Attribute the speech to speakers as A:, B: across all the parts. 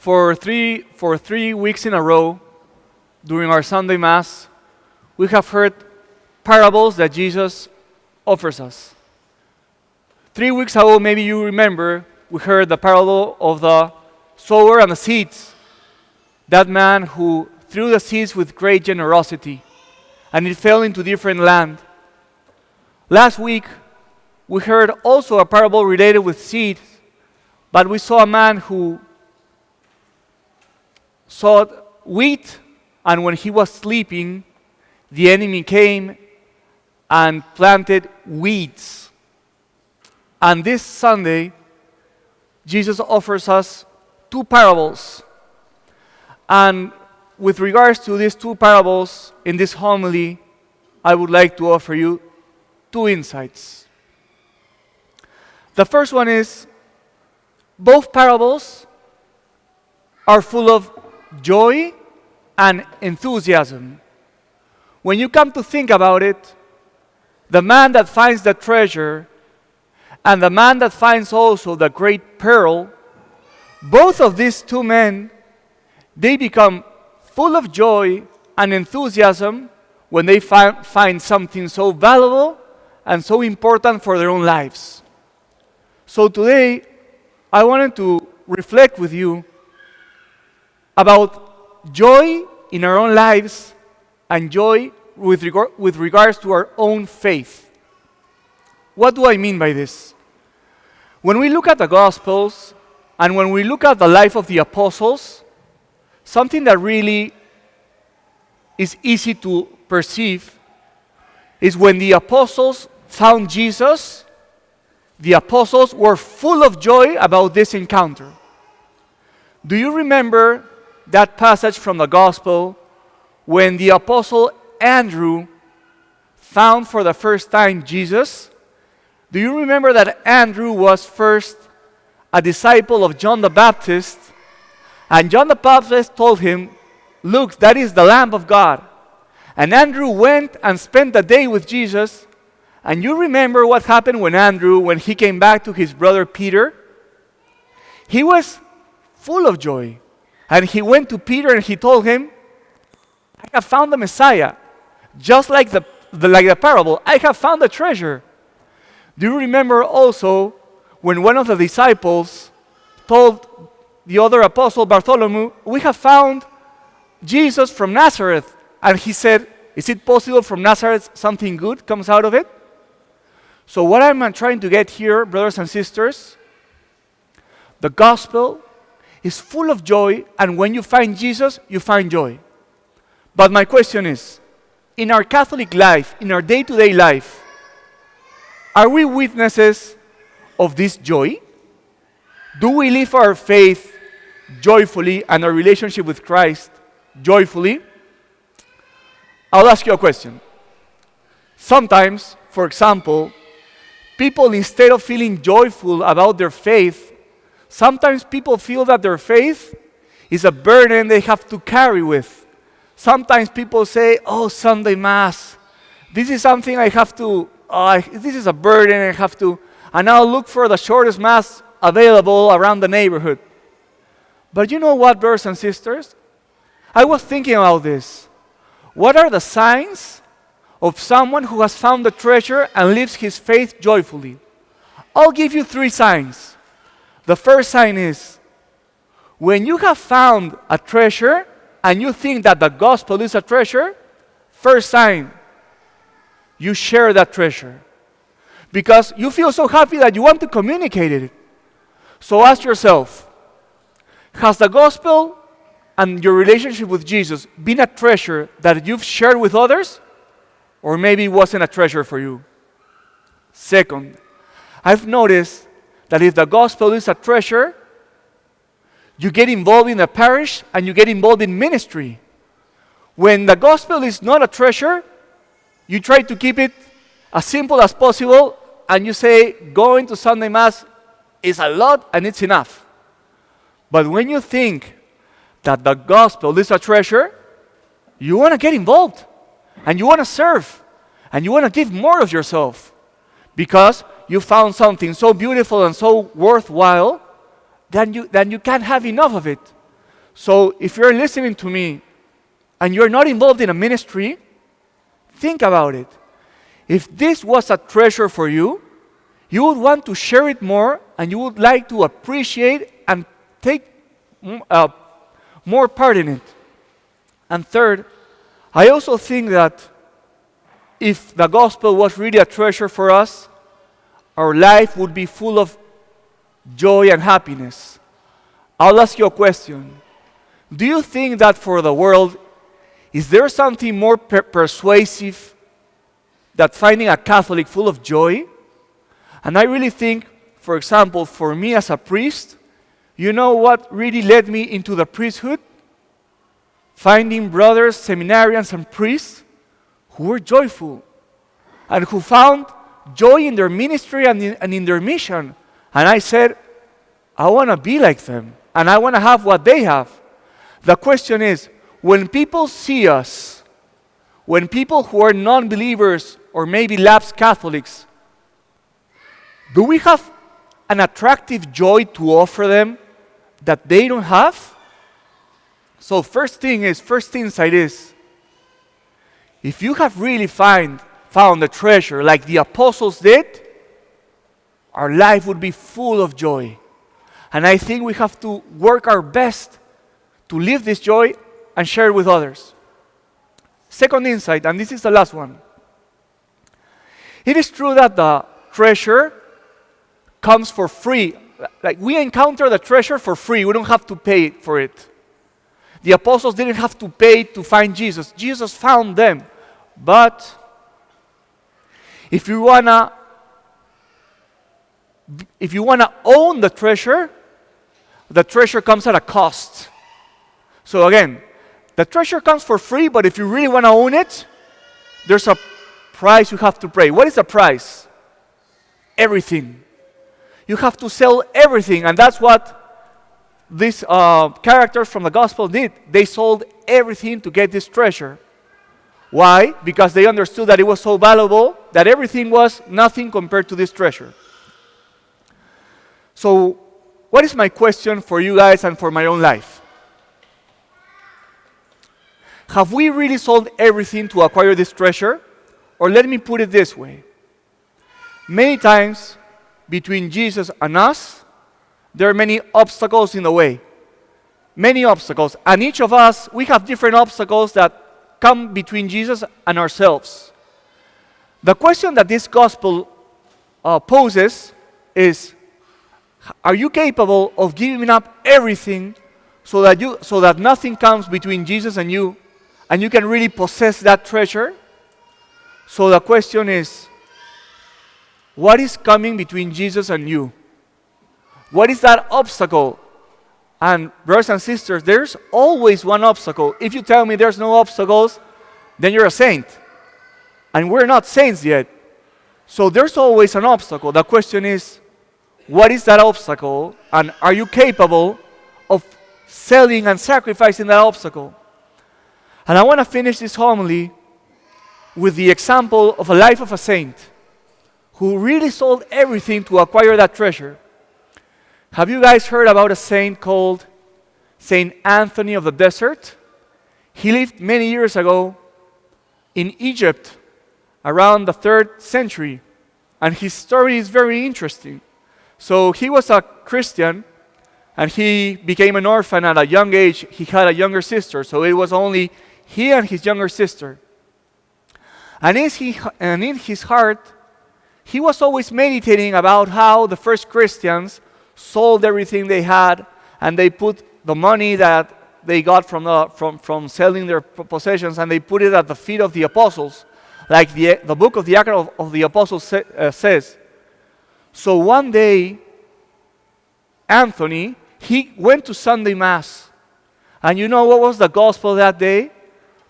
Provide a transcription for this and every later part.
A: For three weeks in a row, during our Sunday Mass, we have heard parables that Jesus offers us. 3 weeks ago, maybe you remember, we heard the parable of the sower and the seeds. That man who threw the seeds with great generosity, and it fell into different land. Last week, we heard also a parable related with seeds, but we saw a man who sowed wheat, and when he was sleeping, the enemy came and planted weeds. And this Sunday, Jesus offers us two parables. And with regards to these two parables, in this homily, I would like to offer you two insights. The first one is, both parables are full of joy and enthusiasm. When you come to think about it, the man that finds the treasure and the man that finds also the great pearl, both of these two men, they become full of joy and enthusiasm when they find something so valuable and so important for their own lives. So today, I wanted to reflect with you about joy in our own lives and joy with regards to our own faith. What do I mean by this? When we look at the Gospels and when we look at the life of the apostles, something that really is easy to perceive is when the apostles found Jesus, the apostles were full of joy about this encounter. Do you remember that passage from the Gospel when the apostle Andrew found for the first time Jesus? Do you remember that Andrew was first a disciple of John the Baptist, and John the Baptist told him, "Look, that is the Lamb of God." And Andrew went and spent the day with Jesus. And you remember what happened when Andrew, when he came back to his brother Peter? He was full of joy. And he went to Peter and he told him, "I have found the Messiah." Just like the parable, "I have found the treasure." Do you remember also when one of the disciples told the other apostle Bartholomew, "We have found Jesus from Nazareth"? And he said, "Is it possible from Nazareth something good comes out of it?" So what I'm trying to get here, brothers and sisters, the gospel is full of joy, and when you find Jesus, you find joy. But my question is, in our Catholic life, in our day-to-day life, are we witnesses of this joy? Do we live our faith joyfully and our relationship with Christ joyfully? I'll ask you a question. Sometimes, for example, people, instead of feeling joyful about their faith, sometimes people feel that their faith is a burden they have to carry with. Sometimes people say, "Oh, Sunday Mass, this is something I have to, this is a burden I have to, and I'll look for the shortest Mass available around the neighborhood." But you know what, brothers and sisters? I was thinking about this. What are the signs of someone who has found the treasure and lives his faith joyfully? I'll give you 3 signs. The first sign is, when you have found a treasure and you think that the gospel is a treasure, first sign, you share that treasure. Because you feel so happy that you want to communicate it. So ask yourself, has the gospel and your relationship with Jesus been a treasure that you've shared with others? Or maybe it wasn't a treasure for you. Second, I've noticed that if the gospel is a treasure, you get involved in the parish and you get involved in ministry. When the gospel is not a treasure, you try to keep it as simple as possible, and you say going to Sunday Mass is a lot and it's enough. But when you think that the gospel is a treasure, you want to get involved, and you want to serve, and you want to give more of yourself, because you found something so beautiful and so worthwhile that you can't have enough of it. So if you're listening to me and you're not involved in a ministry, think about it. If this was a treasure for you, you would want to share it more and you would like to appreciate and take more part in it. And third, I also think that if the gospel was really a treasure for us, our life would be full of joy and happiness. I'll ask you a question. Do you think that for the world, is there something more persuasive than finding a Catholic full of joy? And I really think, for example, for me as a priest, you know what really led me into the priesthood? Finding brothers, seminarians, and priests who were joyful and who found joy in their ministry and in their mission. And I said, I want to be like them, and I want to have what they have. The question is, when people see us, when people who are non-believers or maybe lapsed Catholics, do we have an attractive joy to offer them that they don't have? So first insight is, if you have really found the treasure like the apostles did, our life would be full of joy. And I think we have to work our best to live this joy and share it with others. Second insight, and this is the last one. It is true that the treasure comes for free. Like we encounter the treasure for free. We don't have to pay for it. The apostles didn't have to pay to find Jesus. Jesus found them. But if you wanna own the treasure comes at a cost. So again, the treasure comes for free, but if you really want to own it, there's a price you have to pay. What is the price? Everything. You have to sell everything, and that's what these characters from the gospel did. They sold everything to get this treasure. Why? Because they understood that it was so valuable that everything was nothing compared to this treasure. So, what is my question for you guys and for my own life? Have we really sold everything to acquire this treasure? Or let me put it this way. Many times, between Jesus and us, there are many obstacles in the way. Many obstacles. And each of us, we have different obstacles that come between Jesus and ourselves. The question that this gospel poses is, are you capable of giving up everything so that nothing comes between Jesus and you can really possess that treasure? So the question is, what is coming between Jesus and you? What is that obstacle? And brothers and sisters, there's always one obstacle. If you tell me there's no obstacles, then you're a saint. And we're not saints yet. So there's always an obstacle. The question is, what is that obstacle? And are you capable of selling and sacrificing that obstacle? And I want to finish this homily with the example of a life of a saint who really sold everything to acquire that treasure. Have you guys heard about a saint called Saint Anthony of the Desert? He lived many years ago in Egypt around the 3rd century, and his story is very interesting. So he was a Christian, and he became an orphan at a young age. He had a younger sister, so it was only he and his younger sister. And in his heart, he was always meditating about how the first Christians sold everything they had, and they put the money that they got from selling their possessions, and they put it at the feet of the apostles, like the book of the Acts of the Apostles says. So one day, Anthony, he went to Sunday Mass. And you know what was the gospel that day?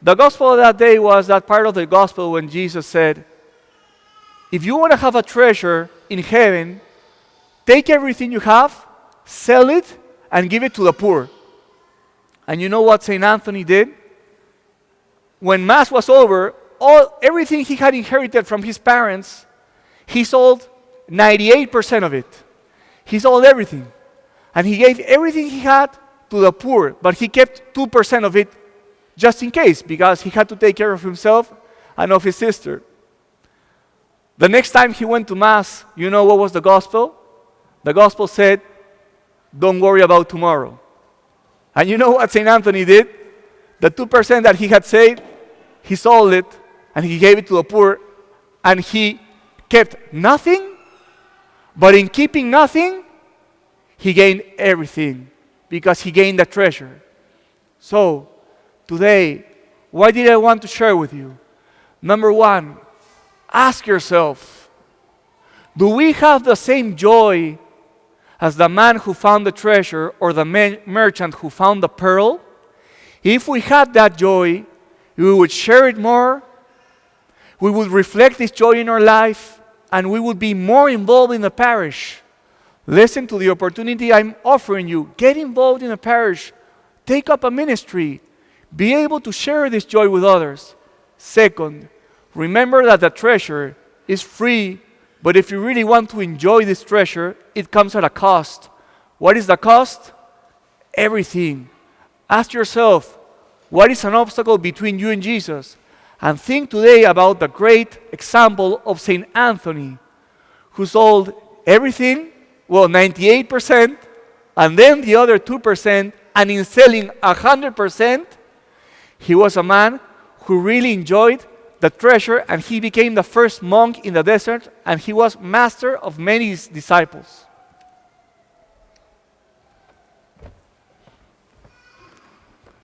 A: The gospel that day was that part of the gospel when Jesus said, if you want to have a treasure in heaven, take everything you have, sell it, and give it to the poor. And you know what St. Anthony did? When Mass was over, everything he had inherited from his parents, he sold 98% of it. He sold everything. And he gave everything he had to the poor, but he kept 2% of it just in case, because he had to take care of himself and of his sister. The next time he went to Mass, you know what was the gospel? The gospel said, don't worry about tomorrow. And you know what St. Anthony did? The 2% that he had saved, he sold it and he gave it to the poor, and he kept nothing, but in keeping nothing, he gained everything because he gained the treasure. So, today, what did I want to share with you? Number one, ask yourself, do we have the same joy as the man who found the treasure or the merchant who found the pearl? If we had that joy, we would share it more, we would reflect this joy in our life, and we would be more involved in the parish. Listen to the opportunity I'm offering you. Get involved in the parish. Take up a ministry. Be able to share this joy with others. Second, remember that the treasure is free, but if you really want to enjoy this treasure, it comes at a cost. What is the cost? Everything. Ask yourself, what is an obstacle between you and Jesus? And think today about the great example of St. Anthony, who sold everything, 98%, and then the other 2%, and in selling 100%, he was a man who really enjoyed the treasure, and he became the first monk in the desert, and he was master of many disciples.